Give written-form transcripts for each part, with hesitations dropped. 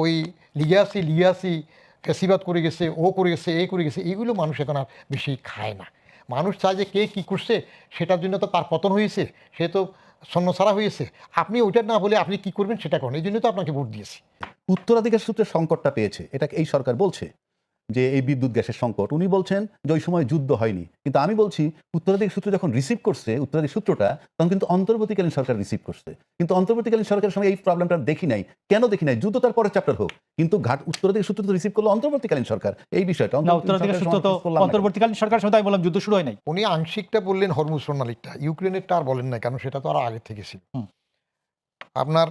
ওই Legacy Legacy ফেসিবাদ করে গেছে, ও করে গেছে, এ করে গেছে, এইগুলো মানুষ এখন আর বেশি খায় না। মানুষ চায় যে কে কী করছে সেটার জন্য তো তার পতন হয়েছে, সে তো ছন্নছাড়া হয়েছে। আপনি ওইটা না বলে আপনি কি করবেন সেটা করেন, এই জন্য তো আপনাকে ভোট দিয়েছি। উত্তরাধিকার সূত্রে সংকটটা পেয়েছে, এটা এই সরকার বলছে যে এই বিদ্যুৎ গ্যাসের সংকট। উনি বলছেন যে ওই সময় যুদ্ধ হয়নি, কিন্তু আমি বলছি উত্তরাধিকার সূত্র যখন রিসিভ করছে, উত্তরাধিকার সূত্রটা তখন কিন্তু অন্তর্বর্তীকালীন সরকার রিসিভ করছে। কিন্তু অন্তর্বর্তীকালীন সরকারের সঙ্গে এই প্রবলেমটা দেখি নাই। কেন দেখি নাই? যুদ্ধ তার পরের চ্যাপ্টার হোক, কিন্তু উত্তরাধিকার সূত্র তো রিসিভ করলো অন্তর্বর্তীকালীন সরকার। এই বিষয়টা উত্তরাধিকার সূত্র তো অন্তর্বর্তীকালীন সরকার সময় বললাম যুদ্ধ শুরু হয় নাই। উনি আংশিকটা বললেন, হরমুজ প্রণালীটা, ইউক্রেনেরটা আর বলেন না, কারণ সেটা তো আরো আগে থেকে ছিল। আপনার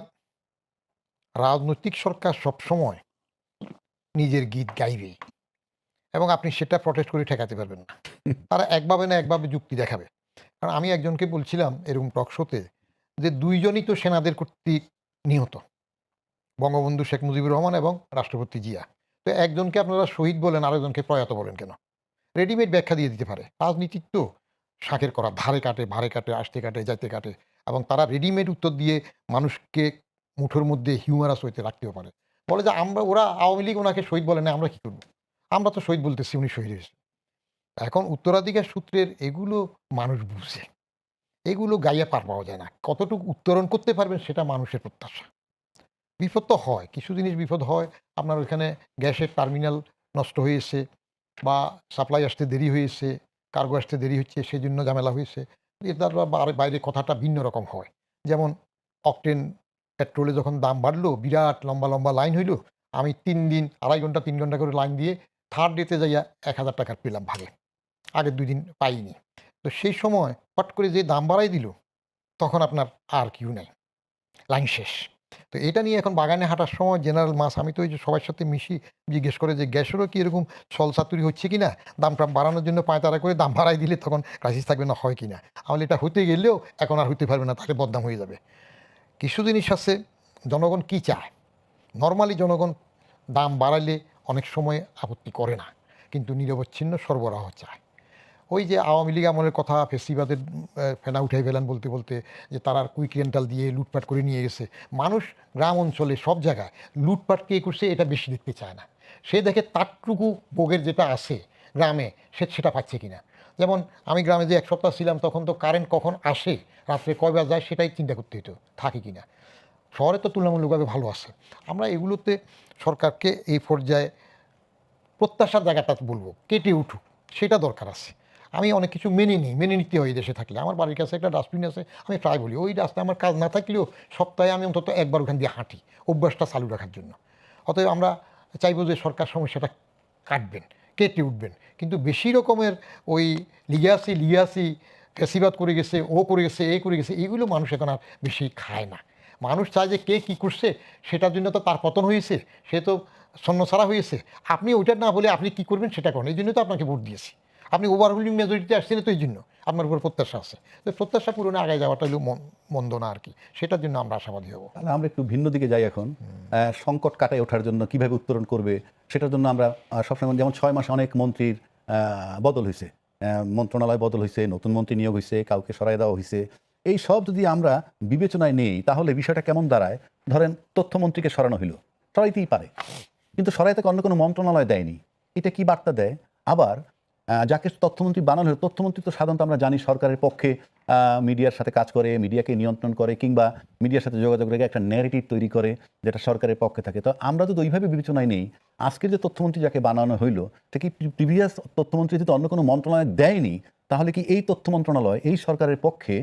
রাজনৈতিক সরকার সবসময় নিজের গীত গাইবে এবং আপনি সেটা প্রটেস্ট করে ঠেকাতে পারবেন না। তারা একভাবে না একভাবে যুক্তি দেখাবে। কারণ আমি একজনকে বলছিলাম এরকম টক শোতে যে দুইজনই তো সেনাদের কর্তৃক নিহত, বঙ্গবন্ধু শেখ মুজিবুর রহমান এবং রাষ্ট্রপতি জিয়া। তো একজনকে আপনারা শহীদ বলেন, আরেকজনকে প্রয়াত বলেন কেন? রেডিমেড ব্যাখ্যা দিয়ে দিতে পারে। রাজনীতিক তো শাকের করা, ধারে কাটে, ভারে কাটে, আসতে কাটে, যাইতে কাটে, এবং তারা রেডিমেড উত্তর দিয়ে মানুষকে মুঠোর মধ্যে হিউমারাস হইতে রাখতেও পারে। বলে যে ওরা আওয়ামী লীগ ওনাকে শহীদ বলে না, আমরা কি করব? আমরা তো শহীদ বলতেছি, উনি শহীদ হয়েছে। এখন উত্তরাধিকার সূত্রের এগুলো মানুষ বুঝে, এগুলো গাইয়া পার পাওয়া যায় না। কতটুকু উত্তরণ করতে পারবেন সেটা মানুষের প্রত্যাশা। বিপদ তো হয়, কিছু জিনিস বিপদ হয়। আপনার ওইখানে গ্যাসের টার্মিনাল নষ্ট হয়েছে, বা সাপ্লাই আসতে দেরি হয়েছে, কার্গো আসতে দেরি হচ্ছে, সেজন্য ঝামেলা হয়েছে। এটার বাইরে কথাটা ভিন্ন রকম হয়। যেমন অকটেন পেট্রোলে যখন দাম বাড়লো, বিরাট লম্বা লম্বা লাইন হইল। আমি 3 দিন, 2.5 ঘন্টা 3 ঘন্টা করে লাইন দিয়ে থার্ড ডেতে যাইয়া 1000 টাকার পেলাম ভাগে। আগের 2 দিন পাইনি। তো সেই সময় হট করে যে দাম বাড়াই দিল, তখন আপনার আর কিউ নাই, লাইন শেষ। তো এটা নিয়ে এখন বাগানে হাঁটার সময় জেনারেল মাস, আমি তো ওই যে সবার সাথে মিশি, জিজ্ঞেস করে যে গ্যাসেরও কি এরকম ছলচাতুরি হচ্ছে কিনা, দামটা বাড়ানোর জন্য পায়তারা করে দাম বাড়াই দিলে তখন ক্রাইসিস থাকবে না, হয় কিনা। তাহলে এটা হতে গেলেও এখন আর হতে পারবে না, তাহলে বদনাম হয়ে যাবে। কিছু জিনিস আছে, জনগণ কি চায়। নর্মালি জনগণ দাম বাড়াইলে অনেক সময় আপত্তি করে না, কিন্তু নিরবচ্ছিন্ন সরবরাহ চায়। ওই যে আওয়ামী লীগ আমলের কথা, ফেসিবাদের ফেনা উঠাই ফেলেন বলতে বলতে, যে তারা কুইক রেন্টাল দিয়ে লুটপাট করে নিয়ে গেছে। মানুষ গ্রাম অঞ্চলে সব জায়গায় লুটপাট কে করছে এটা বেশি দেখতে চায় না। সে দেখে তারটুকু ভোগের যেটা আছে গ্রামে, সেটা পাচ্ছে কিনা। যেমন আমি গ্রামে যে 1 সপ্তাহ ছিলাম, তখন তো কারেন্ট কখন আসে, রাত্রে কয়বার যায়, সেটাই চিন্তা করতে হতো, থাকে কিনা। শহরে তো তুলনামূলকভাবে ভালো আছে। আমরা এগুলোতে সরকারকে এই পর্যায়ে প্রত্যাশার জায়গাটা বলবো কেটে উঠুক, সেটা দরকার আছে। আমি অনেক কিছু মেনে নিতে হয় এই দেশে থাকলে। আমার বাড়ির কাছে একটা ডাস্টবিন আছে, আমি প্রায় বলি ওই রাস্তায় আমার কাজ না থাকলেও সপ্তাহে আমি অন্তত একবার ওখান দিয়ে হাঁটি, অভ্যাসটা চালু রাখার জন্য। অতএব আমরা চাইবো যে সরকার সমস্যাটা কাটবেন, কেটে উঠবেন, কিন্তু বেশি রকমের ওই লিগাসি ফেসিবাদ করে গেছে, ও করে গেছে, এ করে গেছে, এইগুলো মানুষ এখন আর বেশি খায় না। মানুষ চায় যে কে কী করছে সেটার জন্য তো তার পতন হয়েছে, সে তো ছন্নছাড়া হয়েছে। আপনি ওইটা না বলে আপনি কি করবেন সেটা করেন, এই জন্য তো আপনাকে ভোট দিয়েছি। আপনি ওভারহুলিং মেজরিটিতে আসছেন তো এই জন্য, আপনার উপর প্রত্যাশা আছে। তো প্রত্যাশা পূরণে আগে যাওয়াটা হলো মন্দ না আর কি, সেটার জন্য আমরা আশাবাদী হব। তাহলে আমরা একটু ভিন্ন দিকে যাই এখন। সংকট কাটায় ওঠার জন্য কিভাবে উত্তরণ করবে সেটার জন্য আমরা সবসময়, যেমন 6 মাসে অনেক মন্ত্রীর বদল হয়েছে, মন্ত্রণালয় বদল হয়েছে, নতুন মন্ত্রী নিয়োগ হয়েছে, কাউকে সরাই দেওয়া হয়েছে। এই সব যদি আমরা বিবেচনায় নেই, তাহলে বিষয়টা কেমন দাঁড়ায়? ধরেন তথ্যমন্ত্রীকে সরানো হলো, সরাইতেই পারে, কিন্তু সরাইতে অন্য কোনো মন্ত্রণালয় দেয়নি। এটা কি বার্তা দেয়? আবার যাকে তথ্যমন্ত্রী বানানো হলো, তথ্যমন্ত্রী তো সাধারণত আমরা জানি সরকারের পক্ষে মিডিয়ার সাথে কাজ করে, মিডিয়াকে নিয়ন্ত্রণ করে, কিংবা মিডিয়ার সাথে যোগাযোগ রেখে একটা ন্যারেটিভ তৈরি করে যেটা সরকারের পক্ষে থাকে। তো আমরা যদি ওইভাবে বিবেচনায় নেই, আজকের যে তথ্যমন্ত্রী যাকে বানানো হইলো, সে কি প্রিভিয়াস তথ্যমন্ত্রী যদি অন্য কোনো মন্ত্রণালয় দেয়নি, তাহলে কি এই তথ্য মন্ত্রণালয় এই সরকারের পক্ষে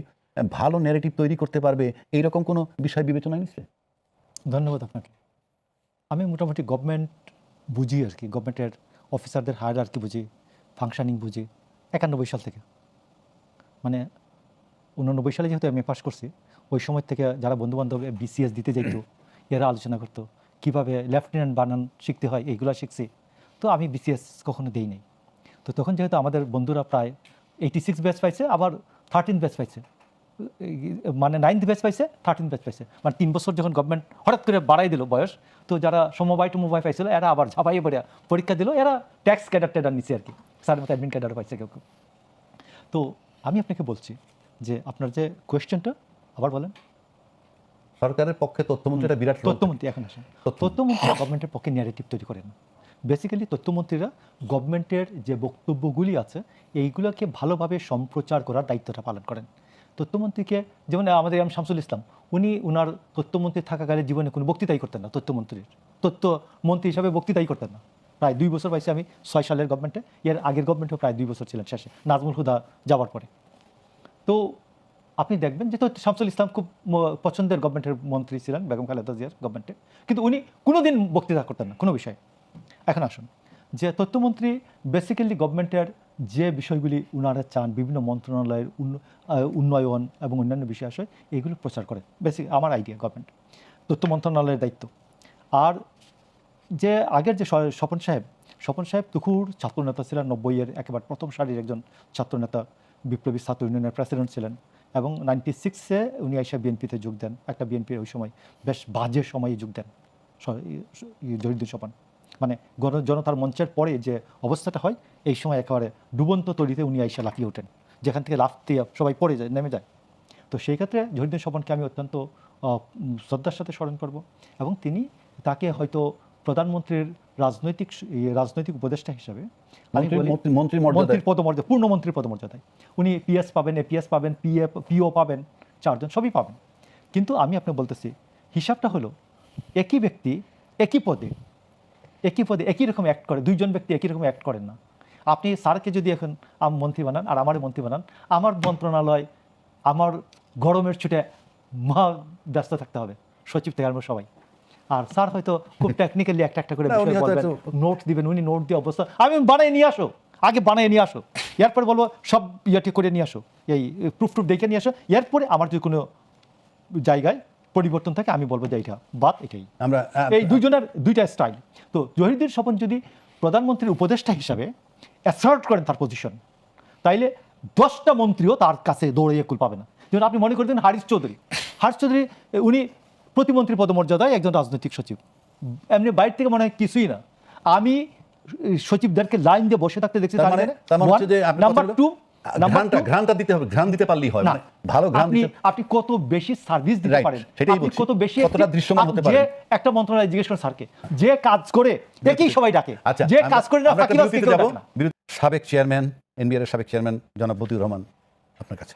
ভালো ন্যারেটিভ তৈরি করতে পারবে? এইরকম কোনো বিষয় বিবেচনায় নিচ্ছে? ধন্যবাদ আপনাকে। আমি মোটামুটি গভর্নমেন্ট বুঝি আর কি, গভর্নমেন্টের অফিসারদের হায়ারার্কি বুঝি, ফাংশনিং বুঝি 91 সাল থেকে। মানে 89 সালে যেহেতু আমি পাস করছি, ওই সময় থেকে যারা বন্ধুবান্ধব বিসিএস দিতে যেত, এরা আলোচনা করতো কীভাবে লেফটেন্যান্ট বানান শিখতে হয়, এইগুলো শিখছি। তো আমি বিসিএস কখনো দেই নাই। তো তখন যেহেতু আমাদের বন্ধুরা প্রায় 86 ব্যাচ পাইছে, আবার 13 ব্যাচ পাইছে, মানে 9th ব্যাচ পাইছে, 13 ব্যাচ পাইছে। মানে 3 বছর যখন গভর্নমেন্ট হঠাৎ করে বাড়াই দিল বয়স, তো যারা সমবায় টমবায় পাইছিল এরা আবার ঝাপাইয়ে পড়ে পরীক্ষা দিল, এরা ট্যাক্স ক্যাডার ট্যাডার নিচ্ছে আর কি, স্যার মতো অ্যাডমিন ক্যাডার পাইছে কেউ কেউ। তো আমি আপনাকে বলছি যে আপনার যে কোয়েশ্চেনটা আবার বলেন। সরকারের পক্ষে তথ্যমন্ত্রী একটা বিরাট role। তথ্যমন্ত্রী এখন আসেন, তথ্যমন্ত্রী গভর্নমেন্টের পক্ষে ন্যারেটিভ তৈরি করেন। বেসিক্যালি তথ্যমন্ত্রীরা গভর্নমেন্টের যে বক্তব্যগুলি আছে এইগুলোকে ভালোভাবে সম্প্রচার করার দায়িত্বটা পালন করেন। তথ্যমন্ত্রীকে যেমন আমাদের শামসুল ইসলাম, উনি ওনার তথ্যমন্ত্রী থাকাকালে জীবনে কোনো বক্তৃতাই করতেন না, তথ্যমন্ত্রী হিসাবে বক্তৃতাই করতেন না। প্রায় 2 বছর পাইছি আমি 6 সালের গভর্নমেন্টে, এর আগের গভর্নমেন্টেও প্রায় 2 বছর ছিলেন শেষে নাজমুল হুদা যাওয়ার পরে। তো আপনি দেখবেন যে শামসুল ইসলাম খুব পছন্দের গভর্নমেন্টের মন্ত্রী ছিলেন বেগম খালেদা জিয়ার গভর্নমেন্টে, কিন্তু উনি কোনোদিন বক্তৃতা করতেন না কোনো বিষয়ে। এখন আসুন যে তথ্যমন্ত্রী বেসিক্যালি গভর্নমেন্টের যে বিষয়গুলি উনারা চান, বিভিন্ন মন্ত্রণালয়ের উন্নয়ন এবং অন্যান্য বিষয় আসে এইগুলো প্রচার করে। বেসিক আমার আইডিয়া গভর্নমেন্ট তথ্য মন্ত্রণালয়ের দায়িত্ব। আর যে আগের যে স্বপন সাহেব তুখুর ছাত্রনেতা ছিলেন, 90-এর একেবারে প্রথম সারির একজন ছাত্রনেতা, বিপ্লবী ছাত্র ইউনিয়নের প্রেসিডেন্ট ছিলেন এবং 96-এ উনি আইসা বিএনপিতে যোগ দেন। একটা বিএনপির ওই সময় বেশ বাজে সময়ে যোগ দেন জহিরুদ্দিন স্বপন। মানে জনতার মঞ্চের পরে যে অবস্থাটা হয় এই সময় একেবারে ডুবন্ত তরিতে উনি আইসা লাফিয়ে ওঠেন, যেখান থেকে লাফতে সবাই পড়ে যায়, নেমে যায়। তো সেই ক্ষেত্রে জহিরুদ্দিন স্বপনকে আমি অত্যন্ত শ্রদ্ধার সাথে স্মরণ করব এবং তাকে হয়তো প্রধানমন্ত্রীর রাজনৈতিক উপদেষ্টা হিসাবে মন্ত্রীর পদমর্যাদা, পূর্ণ মন্ত্রীর পদমর্যাদায় উনি পিএস পাবেন, এপিএস পাবেন, পিও পাবেন, 4 জন সবই পাবেন। কিন্তু আমি আপনাকে বলতেছি হিসাবটা হলো একই ব্যক্তি একই পদে একই রকম অ্যাক্ট করে, 2 জন ব্যক্তি একই রকম অ্যাক্ট করেন না। আপনি স্যারকে যদি এখন মন্ত্রী বানান আর আমারই মন্ত্রী বানান, আমার মন্ত্রণালয় আমার গরমের ছুটে মহা ব্যস্ত থাকতে হবে, সচিব থেকে আমরা সবাই। আর স্যার হয়তো খুব টেকনিক্যালি একটা করে নোট দিবেন, উনি নোট দিয়ে অবস্থা আমি বানিয়ে নিয়ে আসো, আগে বানিয়ে নিয়ে আসো, এরপর বলবো সব ইয়াটি করে নিয়ে আসো, এই প্রুফ দেখে নিয়ে আসো, এরপরে আমার যদি কোনো জায়গায় পরিবর্তন থাকে আমি বলবো যে এইটা বাদ, এটাই। আমরা এই 2 জনের 2টা স্টাইল। তো জহিরুদ্দিন স্বপন যদি প্রধানমন্ত্রীর উপদেষ্টা হিসাবে অ্যাসার্ট করেন তার পজিশন, তাইলে 10টা মন্ত্রীও তার কাছে দৌড়ে একুল পাবে না। যেমন আপনি মনে করতেন হারিস চৌধুরী উনি প্রতিমন্ত্রী পদমর্যাদায় একজন রাজনৈতিক সচিব, এমনি বাইরে থেকে মনে হয় কিছুই না। আমি সচিবদেরকে লাইন দিয়ে বসে থাকতে দেখছি। নাম্বার 2 ঘ্রাণটা দিতে হবে, ঘ্রাণ দিতে পারলেই হয়, ভালো ঘ্রাণ আপনি কত বেশি সার্ভিস দিতে পারেন, আপনি কত বেশি কতটা দৃশ্যমান হতে পারেন। যে একটা মন্ত্রণালয় জিজ্ঞেস করেন স্যারকে, যে কাজ করে একই সবাই ডাকে, যে কাজ করে না ফাঁকিবাজকে কেউ ডাকে না। সাবেক চেয়ারম্যান, এনবিআর এর সাবেক চেয়ারম্যান জনাব মতিউর রহমান আপনার কাছে,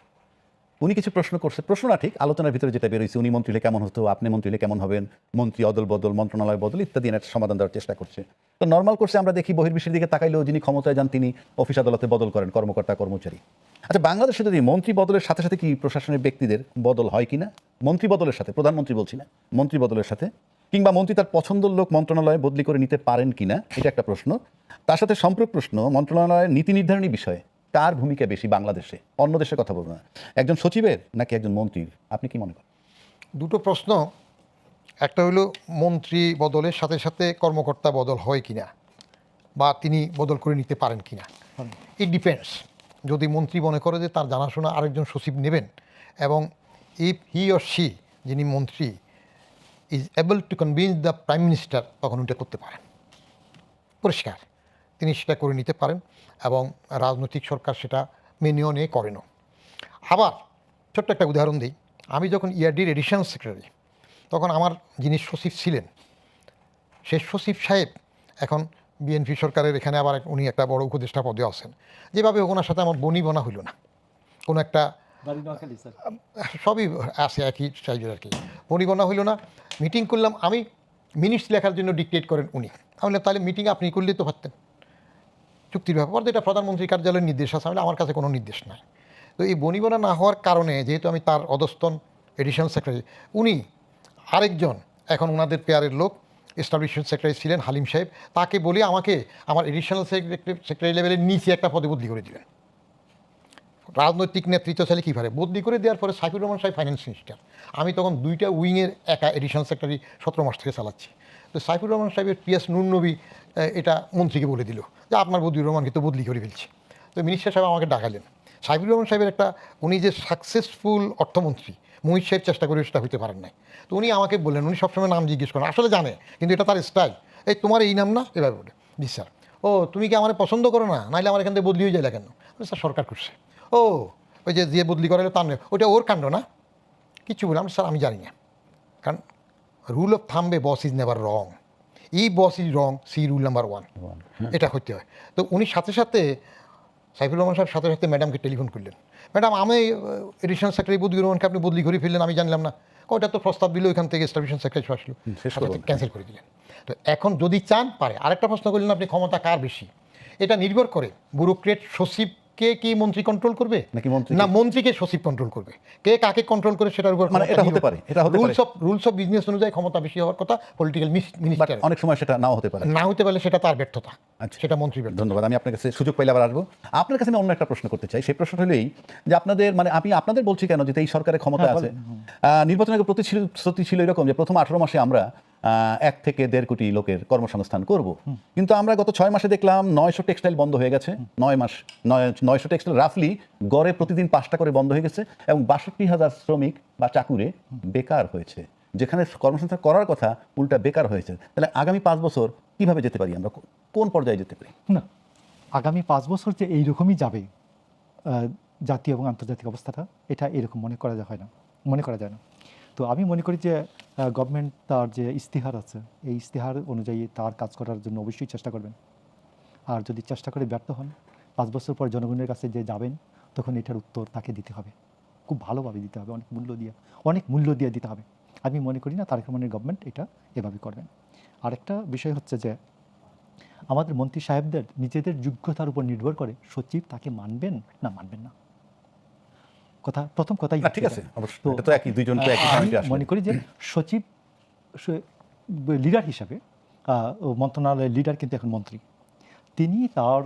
উনি কিছু প্রশ্ন করছে, প্রশ্ন না ঠিক আলোচনার ভিতরে যেটা বেরোইছে, উনি মন্ত্রী হলে কেমন হতো, আপনি মন্ত্রী হলে কেমন হবেন, মন্ত্রী অদল বদল, মন্ত্রণালয় বদল ইত্যাদি একটা সমাধান দেওয়ার চেষ্টা করছে। তো নর্মাল করছে আমরা দেখি বহির্বিশ্বের দিকে তাকাইলেও যিনি ক্ষমতায় যান তিনি অফিস আদালতে বদল করেন কর্মকর্তা কর্মচারী। আচ্ছা, বাংলাদেশে যদি মন্ত্রী বদলের সাথে সাথে কি প্রশাসনের ব্যক্তিদের বদল হয় কিনা? মন্ত্রী বদলের সাথে, প্রধানমন্ত্রী বলছি না, মন্ত্রী বদলের সাথে, কিংবা মন্ত্রী তার পছন্দের লোক মন্ত্রণালয়ে বদলি করে নিতে পারেন কিনা, এটা একটা প্রশ্ন। তার সাথে সম্পর্ক প্রশ্ন, মন্ত্রণালয়ের নীতি নির্ধারণী বিষয়ে কার ভূমিকা বেশি বাংলাদেশে, অন্য দেশের কথা বলবো না, একজন সচিবের নাকি একজন মন্ত্রীর, আপনি কি মনে করেন? দুটো প্রশ্ন, একটা হলো মন্ত্রী বদলের সাথে সাথে কর্মকর্তা বদল হয় কিনা বা তিনি বদল করে নিতে পারেন কিনা, ইট ডিপেন্ডস। যদি মন্ত্রী মনে করে যে তার জানাশোনা আরেকজন সচিব নেবেন এবং ইফ হি অর শি, যিনি মন্ত্রী, is able to convince the prime minister, তখন ওটা করতে পারেন, পরিষ্কার তিনি সেটা করে নিতে পারেন এবং রাজনৈতিক সরকার সেটা মেনেও নিয়ে করেনও। আবার ছোট্ট একটা উদাহরণ দিই, আমি যখন ইয়ারডির এডিশনাল সেক্রেটারি, তখন আমার যিনি সচিব ছিলেন সেই সচিব সাহেব এখন বিএনপি সরকারের এখানে আবার উনি একটা বড় উপদেষ্টা পদে আছেন। যেভাবে ওনার সাথে আমার বনা হইল না, কোনো একটা সবই আছে একই সাইজের আর কি, বনা হইল না। মিটিং করলাম, আমি মিনিটস লেখার জন্য ডিক্টেট করেন উনি, তাহলে মিটিং আপনি করলেই তো পারতেন, চুক্তির ব্যাপার যেটা প্রধানমন্ত্রী কার্যালয়ের নির্দেশ আছে, আমার কাছে কোনো নির্দেশ নাই। তো এই বনিবনা না হওয়ার কারণে, যেহেতু আমি তার অধস্তন এডিশনাল সেক্রেটারি, উনি আরেকজন এখন ওনাদের পেয়ারের লোক এস্টাবলিশমেন্ট সেক্রেটারি ছিলেন হালিম সাহেব, তাকে বলে আমাকে আমার এডিশনাল সেক্রেটারি লেভেলের নিচে একটা পদে বদলি করে দিলেন। রাজনৈতিক নেতৃত্ব চাইলে কীভাবে বদলি করে দেওয়ার পরে সাইফুর রহমান সাহেব ফাইন্যান্স মিনিস্টার, আমি তখন 2টা উইংয়ের একা এডিশনাল সেক্রেটারি 17 মাস থেকে চালাচ্ছি। তো সাইফুর রহমান সাহেবের পিএস নুর নবী এটা মন্ত্রীকে বলে দিল যে আপনার বদিউর রহমানকে তো বদলি করে ফেলছে। তো মিনিস্টার সাহেব আমাকে ডাকালেন। সাইফুর রহমান সাহেবের একটা, উনি যে সাকসেসফুল অর্থমন্ত্রী, মুহিত সাহেব চেষ্টা করে সেটা হইতে পারেন নাই। তো উনি আমাকে বললেন, উনি সবসময় নাম জিজ্ঞেস করেন, আসলে জানে কিন্তু এটা তার স্টাইল, এই তোমার এই নাম না, এভাবে বলে, জি স্যার। ও তুমি কি আমার পছন্দ করো না, নাইলে আমার এখান থেকে বদলি হয়ে যায় কেন? স্যার সরকার করছে। ও ওই যে বদলি করালে তার নেই, ওইটা ওর কাণ্ড না, কিছু বললাম স্যার আমি জানি না, কারণ রুল অফ থাম্বে boss is never wrong, if boss is wrong, see rule number 1, এটা করতে হয়। তো উনি সাথে সাথে সাইফুর রহমান সাহেব সাথে সাথে ম্যাডামকে টেলিফোন করলেন, ম্যাডাম আমি এডিশনাল সেক্রেটারি বদলির রহমানকে আপনি বদলি করে ফেললেন, আমি জানলাম না। ওটা তো প্রস্তাব দিল ওইখান থেকে এস্টাবলিশন সেক্রেটারি আসলো, ক্যান্সেল করে দিলেন। তো এখন যদি চান পারে। আরেকটা প্রশ্ন করলেন আপনি, ক্ষমতা কার বেশি? এটা নির্ভর করে ব্যুরোক্রেট সচিবকে কি মন্ত্রী কন্ট্রোল করবে নাকি মন্ত্রী, না মন্ত্রীকে সচিব কন্ট্রোল করবে, কে কাকে কন্ট্রোল করে সেটার উপর মানে এটা হতে পারে, এটা হতে পারে। রুলস অফ বিজনেস অনুযায়ী ক্ষমতা বেশি হওয়ার কথা পলিটিক্যাল মিনিস্টার, অনেক সময় সেটা নাও হতে পারে। না হতে পারলে সেটা তার ব্যর্থতা, আচ্ছা, সেটা মন্ত্রী ব্যর্থতা। ধন্যবাদ। আমি আপনার কাছে সুযোগ পাইলে আবার আসবো। আপনার কাছে আমি অন্য একটা প্রশ্ন করতে চাই। সেই প্রশ্নটা হলেই যে আপনাদের মানে আমি আপনাদের বলছি কেন, যে এই সরকারের ক্ষমতা আছে, নির্বাচনের প্রতিশ্রুতি ছিল এরকম যে প্রথম 18 মাসে আমরা 1 থেকে 1.5 কোটি লোকের কর্মসংস্থান করব, কিন্তু আমরা গত 6 মাসে দেখলাম 900 টেক্সটাইল বন্ধ হয়ে গেছে। 900 টেক্সটাইল রাফলি গড়ে প্রতিদিন 5টা করে বন্ধ হয়ে গেছে, এবং 62,000 শ্রমিক বা চাকুরে বেকার হয়েছে, যেখানে কর্মসংস্থান করার কথা উল্টা বেকার হয়েছে। তাহলে আগামী 5 বছর কিভাবে যেতে পারি আমরা, কোন পর্যায়ে যেতে পারি? না, আগামী 5 বছর যে এইরকমই যাবে জাতীয় এবং আন্তর্জাতিক অবস্থাটা, এটা এরকম মনে করা যায় না, মনে করা যায় না। তো আমি মনে করি যে গভর্নমেন্ট তার যে ইস্তিহার আছে, এই ইস্তিহার অনুযায়ী তার কাজ করার জন্য অবশ্যই চেষ্টা করবেন। আর যদি চেষ্টা করে ব্যর্থ হন, 5 বছর পর জনগণের কাছে যে যাবেন, তখন এটার উত্তর তাকে দিতে হবে, খুব ভালোভাবে দিতে হবে, অনেক মূল্য দিয়ে দিতে হবে। আমি মনে করি না তারেক রহমানের গভর্নমেন্ট এটা এভাবে করবেন। আরেকটা বিষয় হচ্ছে যে আমাদের মন্ত্রী সাহেবদের নিজেদের যোগ্যতার উপর নির্ভর করে সচিব তাকে মানবেন না মানবেন না। প্রথম কথাই ঠিক আছে, অবশ্যই এটা তো একই, দুইজন তো একই পয়েন্টে আসে। মনে করি যে সচিব লিডার হিসাবে, মন্ত্রণালয়ের লিডার কিন্তু এখন মন্ত্রী, তিনি তার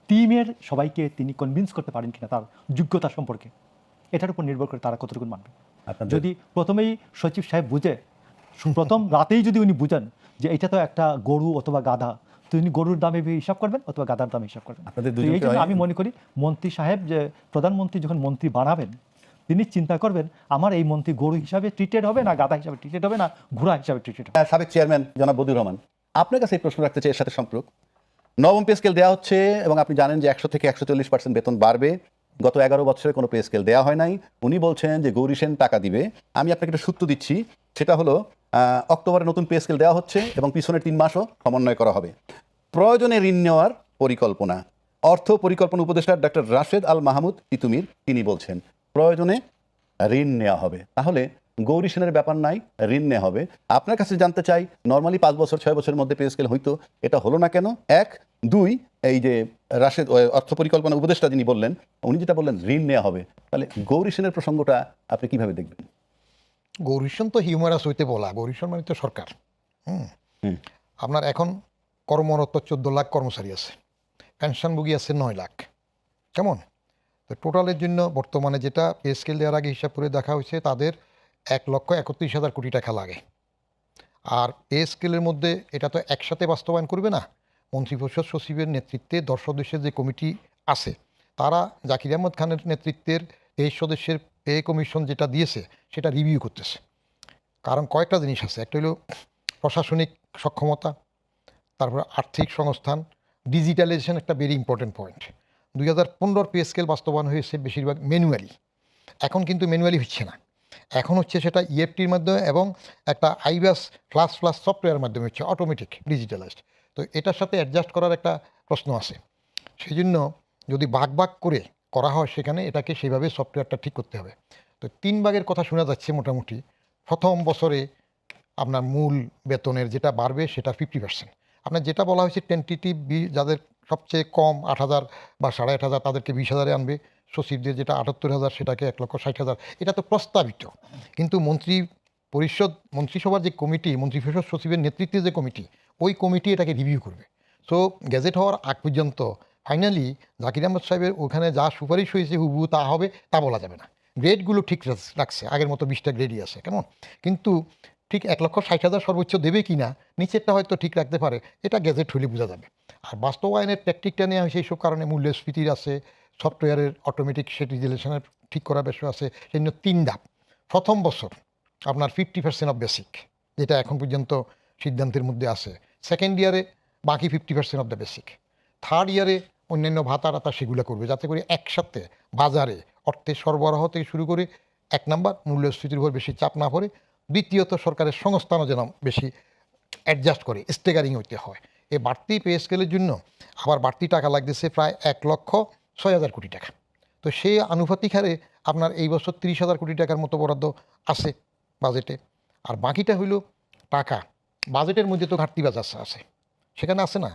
টিমের সবাইকে তিনি কনভিন্স করতে পারেন কিনা তার যোগ্যতা সম্পর্কে, এটার উপর নির্ভর করে তারা কতটুকু মানবে। যদি প্রথমেই সচিব সাহেব বুঝে, প্রথম রাতেই যদি উনি বুঝেন যে এটা তো একটা গরু অথবা গাধা, তো উনি গরুর দামে হিসাব করবেন অথবা গাধার দামে হিসাব করবেন। এই জন্য আমি মনে করি মন্ত্রী সাহেব, যে প্রধানমন্ত্রী যখন মন্ত্রী বানাবেন, তিনি চিন্তা করবেন আমার এই মন্ত্রী গরু হিসাবে ট্রিটেড হবে না গাধা হিসাবে ট্রিটেড হবে না ঘোড়া হিসাবে ট্রিটেড হবে। সাবেক চেয়ারম্যান জনাব বদিউর রহমান, আপনার কাছে এই প্রশ্ন রাখতে চাই এর সাথে সম্পর্ক। নবম পে স্কেল দেওয়া হচ্ছে এবং আপনি জানেন যে 100 থেকে 140% বেতন বাড়বে। গত 11 বছরে কোনো পে স্কেল দেওয়া হয় নাই। উনি বলছেন যে গৌরী সেন টাকা দিবে। আমি আপনাকে একটা সূত্র দিচ্ছি, সেটা হলো অক্টোবরে নতুন পে স্কেল দেওয়া হচ্ছে এবং পিছনের 3 মাসও সমন্বয় করা হবে। প্রয়োজনে ঋণ নেওয়ার পরিকল্পনা, অর্থ পরিকল্পনা উপদেষ্টা ডক্টর রাশেদ আল মাহমুদ তিতুমির তিনি বলছেন প্রয়োজনে ঋণ নেওয়া হবে। তাহলে গৌরী সেনের ব্যাপার নাই, ঋণ নেওয়া হবে। আপনার কাছে জানতে চাই, নর্মালি 5 বছর 6 বছরের মধ্যে পে স্কেল হইতো, এটা হলো না কেন? 1, 2, এই যে রাশেদ অর্থ পরিকল্পনা উপদেষ্টা যিনি বললেন, উনি যেটা বললেন ঋণ নেওয়া হবে, তাহলে গৌরী সেনের প্রসঙ্গটা আপনি কিভাবে দেখবেন? গৌরী সেন তো হিউমারাস হইতে বলা, গৌরী সেন মানে তো সরকার। আপনার এখন কর্মরত 14 লাখ কর্মচারী আছে, পেনশনভোগী আছে 9 লাখ, কেমন? তো টোটালের জন্য বর্তমানে যেটা পে স্কেল দেওয়ার আগে হিসাব করে দেখা হয়েছে তাদের 1,31,000 কোটি টাকা লাগে। আর পে স্কেলের মধ্যে এটা তো একসাথে বাস্তবায়ন করবে না, মন্ত্রিপরিষদ সচিবের নেতৃত্বে 10 সদস্যের যে কমিটি আছে, তারা জাকির আহমদ খানের নেতৃত্বের 23 সদস্যের পে কমিশন যেটা দিয়েছে সেটা রিভিউ করতেছে। কারণ কয়েকটা জিনিস আছে, একটা হলো প্রশাসনিক সক্ষমতা, তারপরে আর্থিক সংস্থান, ডিজিটালাইজেশন একটা very important point. 2015 pay scale বাস্তবায়ন হয়েছে বেশিরভাগ ম্যানুয়ালি, এখন কিন্তু ম্যানুয়ালি হচ্ছে না, এখন হচ্ছে সেটা ইএফটির মাধ্যমে এবং একটা আইবাস প্লাস সফটওয়্যারের মাধ্যমে হচ্ছে, অটোমেটিক ডিজিটালাইজড। তো এটার সাথে অ্যাডজাস্ট করার একটা প্রশ্ন আছে, সেই জন্য যদি ভাগ করে করা হয় সেখানে এটাকে সেইভাবে সফটওয়্যারটা ঠিক করতে হবে। তো 3 ভাগের কথা শোনা যাচ্ছে মোটামুটি। প্রথম বছরে আপনার মূল বেতনের যেটা বাড়বে সেটা 50%। আপনার যেটা বলা হয়েছে টেন্টেটিভ, যাদের সবচেয়ে কম 8,000 বা 8,500 তাদেরকে 20,000-এ আনবে, সচিবদের যেটা 78,000 সেটাকে 1,60,000, এটা তো প্রস্তাবিত। কিন্তু মন্ত্রিসভার যে কমিটি, মন্ত্রিপরিষদ সচিবের নেতৃত্বে যে কমিটি, ওই কমিটি এটাকে রিভিউ করবে। সো গ্যাজেট হওয়ার আগ পর্যন্ত ফাইনালি জাকির আহমদ সাহেবের ওখানে যা সুপারিশ হয়েছে হুবহু তা হবে তা বলা যাবে না। গ্রেডগুলো ঠিক রাখছে, আগের মতো 20টা গ্রেডই আছে, কেমন? কিন্তু ঠিক 1,60,000 সর্বোচ্চ দেবে কি না, নিচেরটা হয়তো ঠিক রাখতে পারে, এটা গ্যাজেট হলে বোঝা যাবে। আর বাস্তবায়নের ট্যাকটিকটা নেওয়া হয়েছে এইসব কারণে, মূল্যস্ফীতির আছে, সফটওয়্যারের অটোমেটিক সেটিলাইজেশনের ঠিক করার বিষয় আছে, সেই জন্য 3 ধাপ। প্রথম বছর আপনার 50% অফ বেসিক, যেটা এখন পর্যন্ত সিদ্ধান্তের মধ্যে আছে। সেকেন্ড ইয়ারে বাকি 50% অফ দ্য বেসিক। থার্ড ইয়ারে অন্যান্য ভাতা টাতা সেগুলো করবে, যাতে করে একসাথে বাজারে অর্থের সরবরাহ থেকে শুরু করে 1 নাম্বার মূল্যস্ফীতির উপর বেশি চাপ না পড়ে, দ্বিতীয়ত সরকারের সংস্থানও যেন বেশি অ্যাডজাস্ট করে, স্টেগারিং হইতে হয়। এই বাড়তি পে স্কেলের জন্য আবার বাড়তি টাকা লাগতেছে প্রায় 1,06,000 কোটি টাকা। তো সেই আনুপাতিক হারে আপনার এই বছর 30,000 কোটি টাকার মতো বরাদ্দ আছে বাজেটে। আর বাকিটা হইল টাকা বাজেটের মধ্যে তো ঘাটতি বাজার আছে, সেখানে আছে না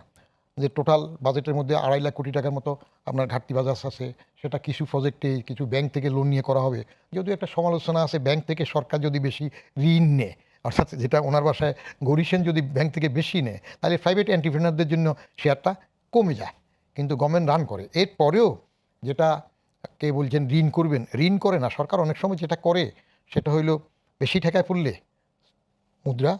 যে টোটাল বাজেটের মধ্যে 2.5 লাখ কোটি টাকার মতো আপনার ঘাটতি বাজার আছে। সেটা কিছু প্রজেক্টে কিছু ব্যাংক থেকে লোন নিয়ে করা হবে। যদিও একটা সমালোচনা আছে, ব্যাংক থেকে সরকার যদি বেশি ঋণ নেয়, অর্থাৎ যেটা ওনার বাসায় গরিসেন যদি ব্যাংক থেকে বেশি নেয়, তাহলে প্রাইভেট এন্টারপ্রেনারদের জন্য শেয়ারটা কমে যায়, কিন্তু গভর্নমেন্ট রান করে। এরপরেও যেটা কে বলছেন ঋণ করবেন, ঋণ করে না সরকার। অনেক সময় যেটা করে সেটা হইল বেশি টাকায় পড়লে মুদ্রা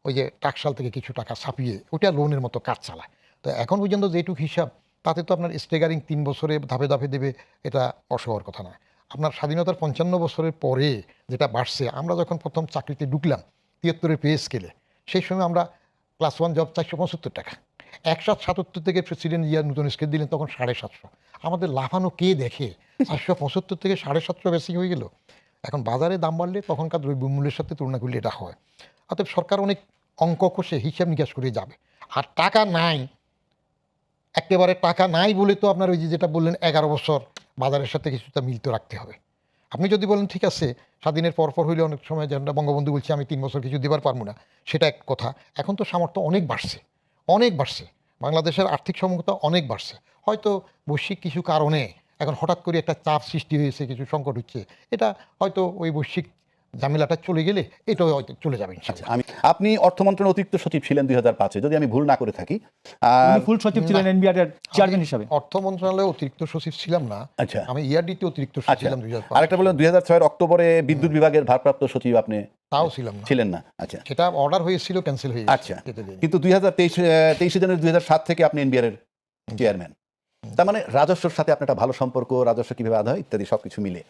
ওই যে টাকশাল থেকে কিছু টাকা ছাপিয়ে ওটা লোনের মতো কাজ চালায়। তো এখন পর্যন্ত যেটুকু হিসাব, তাতে তো আপনার স্টেগারিং 3 বছরে ধাপে ধাপে দেবে, এটা অসহর কথা না। আপনার স্বাধীনতার 55 বছরের পরে যেটা বাড়ছে, আমরা যখন প্রথম চাকরিতে ঢুকলাম 73-এর পে স্কেলে, সেই সময় আমরা ক্লাস 1 জব 475 টাকা। 177 থেকে প্রেসিডেন্ট জিয়া নতুন স্কেল দিলেন, তখন 750। আমাদের লাফানো কে দেখে? 475 থেকে 750 বেশি হয়ে গেল। এখন বাজারে দাম বাড়লে তখনকার দ্রব্যমূল্যের সাথে তুলনা করলে এটা হয়। অতএব সরকার অনেক অঙ্ক কষে হিসাব নিকাশ করে যাবে। আর টাকা নাই, একেবারে টাকা নাই বলে তো আপনার ওই যে যেটা বললেন 11 বছর বাজারের সাথে কিছুটা মিল তো রাখতে হবে। আপনি যদি বলেন ঠিক আছে স্বাধীনের পরপর হইলে অনেক সময় যেটা বঙ্গবন্ধু বলছে আমি 3 বছর কিছু দেবার পারবো না, সেটা এক কথা। এখন তো সামর্থ্য অনেক বাড়ছে, অনেক বাড়ছে। বাংলাদেশের আর্থিক সমতা অনেক বাড়ছে। হয়তো বৈশ্বিক কিছু কারণে এখন হঠাৎ করে একটা চাপ সৃষ্টি হয়েছে, কিছু সংকট হচ্ছে, এটা হয়তো ওই বৈশ্বিক ঝামেলাটা চলে গেলে এটাও হয়তো চলে যাবে আচ্ছা, ইনশাআল্লাহ। আপনি অর্থ মন্ত্রণালয়ের অতিরিক্ত সচিব ছিলেন 2005-এ, যদি আমি ভুল না করে থাকি। আর উনি ফুল সচিব ছিলেন এনবিআর এর চেয়ারম্যান হিসাবে। অর্থ মন্ত্রণালয়ে অতিরিক্ত সচিব ছিলাম না, আচ্ছা আমি ইয়ারডিতে অতিরিক্ত সচিব আচ্ছা, ছিলাম 2005। আরেকটা বললেন 2006-এর অক্টোবরে বিদ্যুৎ বিভাগের ভারপ্রাপ্ত সচিব আপনি তাও ছিলাম না, ছিলেন না। আচ্ছা সেটা অর্ডার হয়েছিল, ক্যান্সেল হয়ে আচ্ছা, যেতে দেয়নি। কিন্তু 23 জানুয়ারি 2007 থেকে আপনি এনবিআর এর চেয়ারম্যান। তার মানে রাজস্বর সাথে আপনার একটা ভালো সম্পর্ক, রাজস্ব কিভাবে আদায় হয় ইত্যাদি সবকিছু মিলে।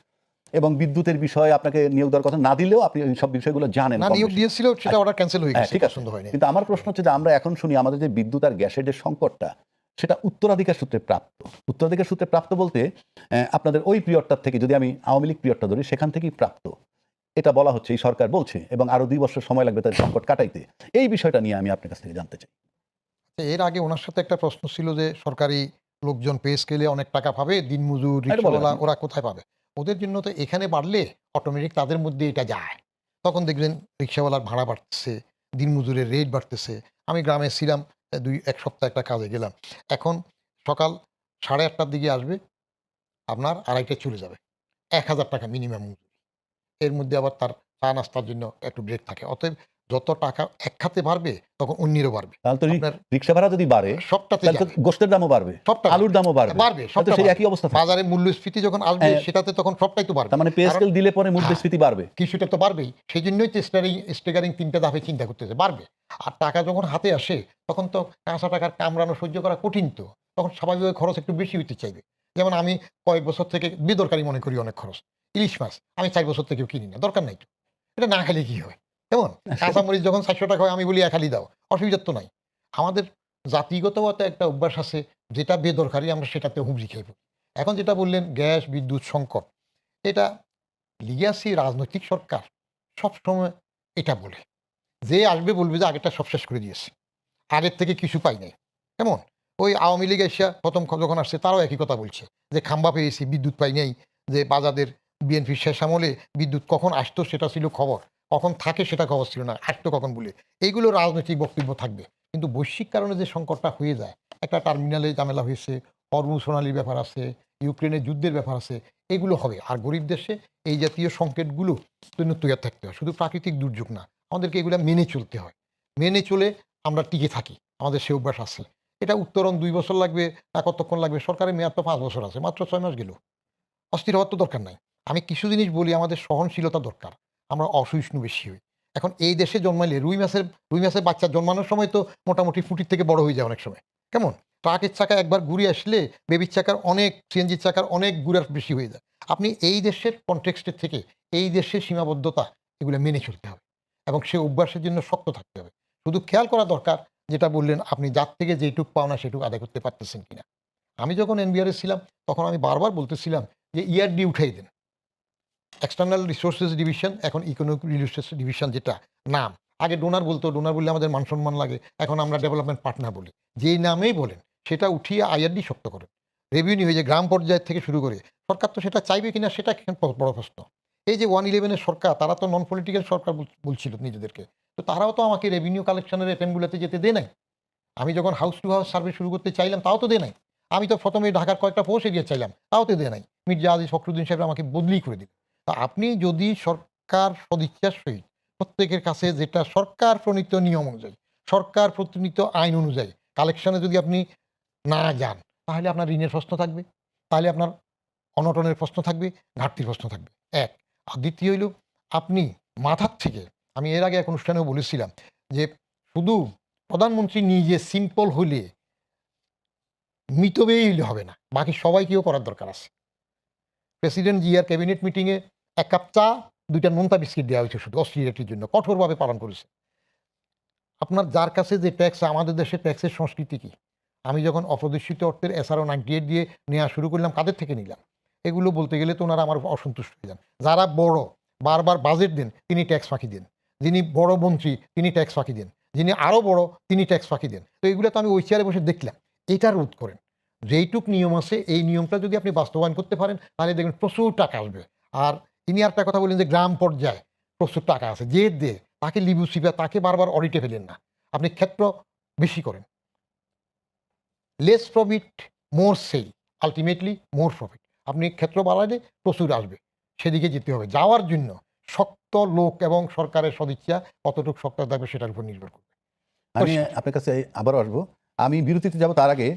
এবং বিদ্যুতের বিষয়ে আপনাকে নিয়োগ দেওয়ার কথা না দিলেও আপনি এই সব বিষয়গুলো জানেন। না, কম নিয়োগ বেশি। দিয়েছিল, সেটা অর্ডার ক্যান্সেল হয়ে হ্যাঁ, গেছে, ঠিক আছে। পছন্দ হয়নি। কিন্তু আমার প্রশ্ন হচ্ছে যে আমরা এখন শুনি আমাদের যে বিদ্যুৎ আর গ্যাসের যে সংকটটা, সেটা উত্তরাধিকার সূত্রে প্রাপ্ত। উত্তরাধিকার সূত্রে প্রাপ্ত বলতে আপনাদের ওই পিরিয়ডটার থেকে, যদি আমি আওয়ামী লীগ পিরিয়ডটা ধরি, সেখান থেকেই প্রাপ্ত, এটা বলা হচ্ছে, এই সরকার বলছে, এবং আরো 2 বছর সময় লাগবে তাদের সংকট কাটাইতে। এই বিষয়টা নিয়ে আমি আপনার কাছ থেকে জানতে চাই। এর আগে ওনার সাথে একটা প্রশ্ন ছিল যে সরকারি লোকজন পে স্কেলে অনেক টাকা পাবে, দিনমজুর, এটা বলেন রিক্সাওয়ালা আপনি। ওরা কোথায় পাবে? ওদের জন্য তো এখানে বাড়লে অটোমেটিক তাদের মধ্যে এটা যায়। তখন দেখবেন রিক্সাওয়ালার ভাড়া বাড়তেছে, দিনমজুরের রেট বাড়তেছে। আমি গ্রামে ছিলাম, 1 সপ্তাহ একটা কাজে গেলাম। এখন সকাল 8:30টার দিকে আসবে, আপনার 2:30টায় চলে যাবে। 1,000 টাকা মিনিমাম মজুরি। এর মধ্যে আবার তার চা নাস্তার জন্য একটু ব্রেক থাকে। অতএব যত টাকা এক খাতে বাড়বে, তখন অন্যেরও বাড়বে। তাহলে তো আপনার রিক্সা ভাড়া যদি বাড়ে, সবটাতে তাহলে তো যাবে। গোশতের দামও বাড়বে, সবটা আলুর দামও বাড়বে, বাড়বে, তাহলে তো সবটা সেই বাড়বে। একই অবস্থা থাকবে। বাজারে মূল্যস্ফীতি যখন আসবে, হ্যাঁ। সেটাতে তখন সবটাই তো বাড়বে। তার মানে পে কারণ স্কেল দিলে পরে হ্যাঁ, মুদ্রাস্ফীতি বাড়বে। কিছুটা তো বাড়বেই। সেই জন্যই তো স্টেগারিং 3টা ধাপে চিন্তা করতেছে, বাড়বে। আর টাকা যখন হাতে আসে, তখন তো কাঁচা টাকার কামড়ানো সহ্য করা কঠিন তো। তখন স্বাভাবিকভাবে খরচ একটু বেশি হইতে চাইবে। যেমন আমি কয়েক বছর থেকে বেদরকারি মনে করি অনেক খরচ। ইলিশ মাছ আমি 4 বছর থেকেও কিনি না, দরকার নাই তো। এটা না খেলে কি হয়? কেমন? কাঁচামরিচ যখন 400 টাকা হয়, আমি বলি 1 হালি দাও, অসুবিধা তো নাই। আমাদের জাতিগতগত একটা অভ্যাস আছে, যেটা বেদরকারি আমরা সেটাতে হুমড়ি খেয়ে পড়ি। এখন যেটা বললেন গ্যাস, বিদ্যুৎ সংকট, এটা লিগ্যাসি রাজনৈতিক সরকার সবসময় এটা বলে। যে আসবে বলবে যে আগেরটা সব শেষ করে দিয়েছে, আগের থেকে কিছু পাই নাই। কেমন? ওই আওয়ামী লীগ এসে প্রথম যখন আসছে, তারাও একই কথা বলছে যে খাম্বা পেয়েছি, বিদ্যুৎ পাই নাই। যে বাজাদের বিএনপির শেষ আমলে বিদ্যুৎ কখন আসতো সেটা ছিল খবর, কখন থাকে সেটা খবর ছিল না, আসতো কখন বলে। এইগুলো রাজনৈতিক বক্তব্য থাকবে। কিন্তু বৈশ্বিক কারণে যে সংকটটা হয়ে যায়, একটা টার্মিনালে ঝামেলা হয়েছে, হরমুজ সোনালির ব্যাপার আছে, ইউক্রেনের যুদ্ধের ব্যাপার আছে, এগুলো হবে। আর গরিব দেশে এই জাতীয় সংকেতগুলো তৈরি থাকতে হয়। শুধু প্রাকৃতিক দুর্যোগ না, আমাদেরকে এগুলো মেনে চলতে হয়। মেনে চলে আমরা টিকে থাকি, আমাদের সে অভ্যাস আছে। এটা উত্তরণ 2 বছর লাগবে না কতক্ষণ লাগবে? সরকারের মেয়াদ তো 5 বছর আছে, মাত্র 6 মাস গেল। অস্থির হওয়ার তো দরকার নাই। আমি কিছু জিনিস বলি, আমাদের সহনশীলতা দরকার। আমরা অসহিষ্ণু বেশি হই। এখন এই দেশে জন্মাইলে রুই মাছের বাচ্চা জন্মানোর সময় তো মোটামুটি ফুটির থেকে বড় হয়ে যায় অনেক সময়। কেমন? ট্রাকের চাকা একবার ঘুরে আসলে বেবির চাকার অনেক, সিএনজির চাকার অনেক ঘুরার বেশি হয়ে যায়। আপনি এই দেশের কনটেক্সটের থেকে এই দেশের সীমাবদ্ধতা এগুলো মেনে চলতে হবে এবং সে অভ্যাসের জন্য শক্ত থাকতে হবে। শুধু খেয়াল করা দরকার, যেটা বললেন আপনি যার থেকে যেটুক পাওনা সেটুকু আদায় করতে পারতেছেন কিনা। আমি যখন এনবিআরে ছিলাম, তখন আমি বারবার বলতেছিলাম যে ইয়ারডি উঠাই দেন। এক্সটার্নাল রিসোর্সেস ডিভিশন, এখন ইকোনমিক রিসোর্সেস ডিভিশন, যেটা নাম। আগে ডোনার বলতো, ডোনার বললে আমাদের মান সম্মান লাগে, এখন আমরা ডেভেলপমেন্ট পার্টনার বলি। যেই নামেই বলেন সেটা উঠিয়ে আইআরডি শক্ত করেন। রেভিনিউ হয়ে যে গ্রাম পর্যায়ের থেকে শুরু করে সরকার তো সেটা চাইবে কিনা সেটা বড় প্রশ্ন। এই যে 111-এর সরকার, তারা তো নন পলিটিক্যাল সরকার বলছিল নিজেদেরকে, তো তারাও তো আমাকে রেভিনিউ কালেকশনের অ্যাটেম্পগুলোতে যেতে দেয় নাই। আমি যখন হাউস টু হাউস সার্ভে শুরু করতে চাইলাম তাও তো দেয় নাই। আমি তো প্রথমে ঢাকার কয়েকটা পোস্ট এরিয়া চাইলাম, তাও তো দেয় নাই। মির্জা আজিজ ফখরুদ্দিন সাহেব আমাকে বদলি করে দিল। তা আপনি যদি সরকার সদিচ্ছার সহিত প্রত্যেকের কাছে যেটা সরকার প্রণীত নিয়ম অনুযায়ী, সরকার প্রণীত আইন অনুযায়ী কালেকশনে যদি আপনি না যান, তাহলে আপনার ঋণের প্রশ্ন থাকবে, তাহলে আপনার অনটনের প্রশ্ন থাকবে, ঘাটতির প্রশ্ন থাকবে, এক। আর দ্বিতীয় হইল, আপনি মাথার থেকে, আমি এর আগে এক অনুষ্ঠানেও বলেছিলাম যে শুধু প্রধানমন্ত্রী নিজে সিম্পল হইলে, মিতব্যয়ী হইলে হবে না, বাকি সবাইকেও করার দরকার আছে। প্রেসিডেন্ট জিয়ার ক্যাবিনেট মিটিংয়ে 1 কাপ চা, 2টা নোনতা বিস্কিট দেওয়া হয়েছে শুধু অস্ট্রেলিয়াটির জন্য, কঠোরভাবে পালন করেছে। আপনার যার কাছে যে ট্যাক্স, আমাদের দেশে ট্যাক্সের সংস্কৃতি কি? আমি যখন অপ্রদর্শিত অর্থের SRO 98 দিয়ে নেওয়া শুরু করলাম, কাদের থেকে নিলাম? এগুলো বলতে গেলে তো ওনারা আমার অসন্তুষ্ট হয়ে যান। যারা বড়, বারবার বাজেট দেন, তিনি ট্যাক্স ফাঁকি দেন। যিনি বড় মন্ত্রী, তিনি ট্যাক্স ফাঁকি দেন। যিনি আরও বড়, তিনি ট্যাক্স ফাঁকি দেন। তো এগুলো তো আমি ওই চেয়ারে বসে দেখলাম। এটা রোধ করেন। যেইটুক নিয়ম আছে, এই নিয়মটা যদি আপনি বাস্তবায়ন করতে পারেন, তাহলে দেখবেন প্রচুর টাকা আসবে। আর ইনি একটা কথা বলেন যে গ্রাম পর্যায়ে প্রচুর টাকা আছে, যে দে তাকে লিবু সিপা, তাকে বারবার অডিটে ফেলেন না। আপনি ক্ষেত্র বেশি করেন। লেস প্রফিট মোর সেল, আলটিমেটলি মোর প্রফিট। আপনি ক্ষেত্র বাড়ালে প্রচুর আসবে, সেদিকে যেতে হবে। যাওয়ার জন্য শক্ত লোক এবং সরকারের সদিচ্ছা কতটুকু শক্ত থাকবে সেটার উপর নির্ভর করবে। আমি আপনার কাছে আবারও আসবো। আমি বিরতিতে যাব, তার আগে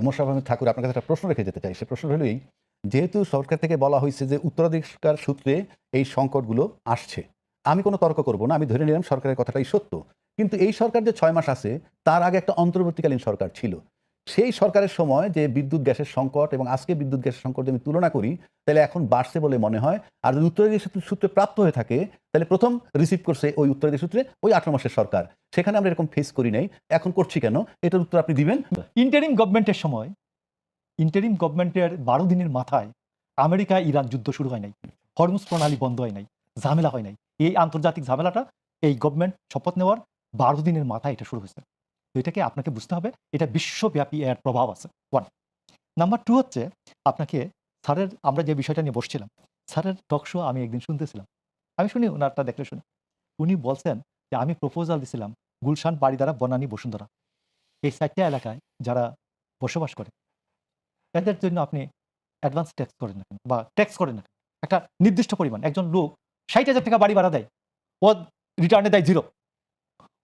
মোশাররফ আহমেদ ঠাকুর, আপনার কাছে একটা প্রশ্ন রেখে যেতে চাই। সে প্রশ্ন হলো এই, যেহেতু সরকার থেকে বলা হয়েছে যে উত্তরাধিকার সূত্রে এই সংকটগুলো আসছে, আমি কোনো তর্ক করব না, আমি ধরে নিলাম সরকারের কথাটাই সত্য। কিন্তু এই সরকার যে 6 মাস আছে, তার আগে একটা অন্তর্বর্তীকালীন সরকার ছিল। সেই সরকারের সময় যে বিদ্যুৎ গ্যাসের সংকট এবং আজকে বিদ্যুৎ গ্যাসের সংকট যদি আমি তুলনা করি, তাহলে এখন বাড়ছে বলে মনে হয়। আর যদি উত্তরাধিকার সূত্রে প্রাপ্ত হয়ে থাকে, তাহলে প্রথম রিসিভ করছে ওই উত্তরাধিকার সূত্রে ওই 18 মাসের সরকার। সেখানে আমরা এরকম ফেস করি নাই, এখন করছি কেন? এটার উত্তর আপনি দিবেন। ইন্টারিম গভর্নমেন্টের সময়, ইন্টারিম গভর্নমেন্টের 12 দিনের মাথায় আমেরিকা ইরান যুদ্ধ শুরু হয় নাই, হরমুজ প্রণালী বন্ধ হয় নাই, ঝামেলা হয় নাই। এই আন্তর্জাতিক ঝামেলাটা এই গভর্নমেন্ট শপথ নেওয়ার 12 দিনের মাথায় এটা শুরু হয়েছে। তো এটাকে আপনাকে বুঝতে হবে, এটা বিশ্বব্যাপী এর প্রভাব আছে। 1 নাম্বার 2 হচ্ছে, আপনাকে স্যারের, আমরা যে বিষয়টা নিয়ে বসছিলাম, স্যারের টক শো আমি একদিন শুনতেছিলাম। আমি শুনি, ওনারটা দেখলে শুনি, উনি বলছেন যে আমি প্রপোজাল দিছিলাম গুলশান, বাড়িধারা, বনানী, বসুন্ধরা, এই 4টা এলাকায় যারা বসবাস করে, এদের জন্য আপনি অ্যাডভান্স ট্যাক্স করেন না কেন, বা ট্যাক্স করেন না কেন? একটা নির্দিষ্ট পরিমাণ, একজন লোক 60,000 টাকা বাড়ি ভাড়া দেয়, ও রিটার্নে দেয় 0।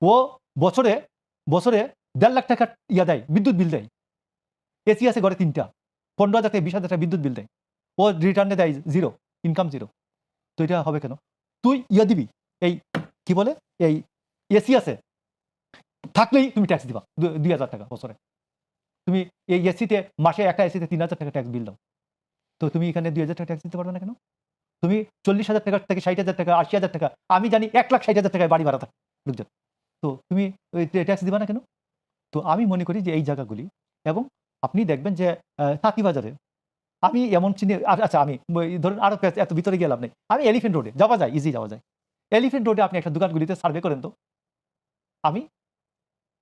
ও বছরে বছরে 1.5 লাখ টাকা ইয়া দেয়, বিদ্যুৎ বিল দেয়। এসি আছে ঘরে 3টা, 15,000 থেকে 20,000 টাকা বিদ্যুৎ বিল দেয়, ও রিটার্নে দেয় 0, ইনকাম 0। তো এটা হবে কেন? তুই ইয়া দিবি, এই কি বলে, এই এসি আছে থাকলেই তুমি ট্যাক্স দিবা 2,000 টাকা বছরে। তুমি এই এসিতে মাসে, একটা এসিতে 3,000 টাকা ট্যাক্স বিল দাও, তো তুমি এখানে 2,000 টাকা ট্যাক্স দিতে পারবে না কেন? তুমি 40,000 টাকা থেকে 60,000 টাকা, 80,000 টাকা, আমি জানি 1,60,000 টাকায় বাড়ি ভাড়া থাকে লোকজন, তো তুমি ওই ট্যাক্স দিবা না কেন? তো আমি মনে করি যে এই জায়গাগুলি, এবং আপনি দেখবেন যে তাঁতিবাজারে আমি এমন চিনি, আচ্ছা আমি ধরুন আরো এত ভিতরে গেলাম নেই, আমি এলিফেন্ট রোডে যাওয়া যায়, ইজি যাওয়া যায়। এলিফেন্ট রোডে আপনি একটা দোকানগুলিতে সার্ভে করেন তো। আমি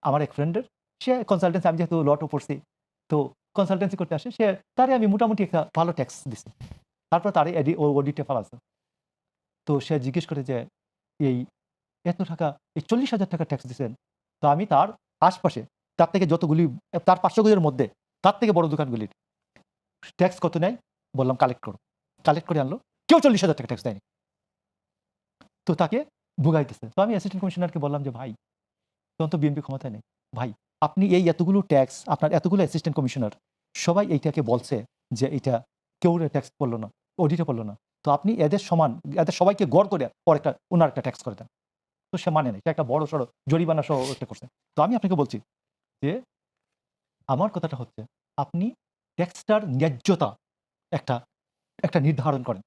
আমার এক ফ্রেন্ডের, সে কনসালটেন্সি, আমি যেহেতু লটও পড়ছি, তো কনসালটেন্সি করতে আসে, সে তারে আমি মোটামুটি একটা ভালো ট্যাক্স দিছি। তারপর তারে অডিটে ফেলাছে। তো সে জিজ্ঞেস করে যে এই এত টাকা, এই 40,000 টাকা ট্যাক্স দিচ্ছেন, তো আমি তার আশপাশে, তার থেকে যতগুলি, তার 500 গজের মধ্যে তার থেকে বড় দোকানগুলির ট্যাক্স কত নেয় বললাম কালেক্ট করো, কালেক্ট করে আনলো, কেউ 40,000 টাকা ট্যাক্স দেয়নি। তো তাকে ভুগাইতেছে। তো আমি অ্যাসিস্ট্যান্ট কমিশনারকে বললাম যে ভাই, তখন তো বিএনপি ক্ষমতায় নেই, ভাই আপনি এই এতগুলো ট্যাক্স, আপনার এতগুলো অ্যাসিস্ট্যান্ট কমিশনার সবাই এইটাকে বলছে যে এটা কেউ ট্যাক্স পড়লো না, অডিটে পড়লো না, তো আপনি এদের সমান, এদের সবাইকে গড় করে ওনার একটা ট্যাক্স করে দেন। তো সে মানে নেই, সে একটা বড় সড়ো জরিমানা সহ একটা করছে। তো আমি আপনাকে বলছি যে আমার কথাটা হচ্ছে, আপনি ট্যাক্সটার ন্যায্যতা একটা একটা নির্ধারণ করেন।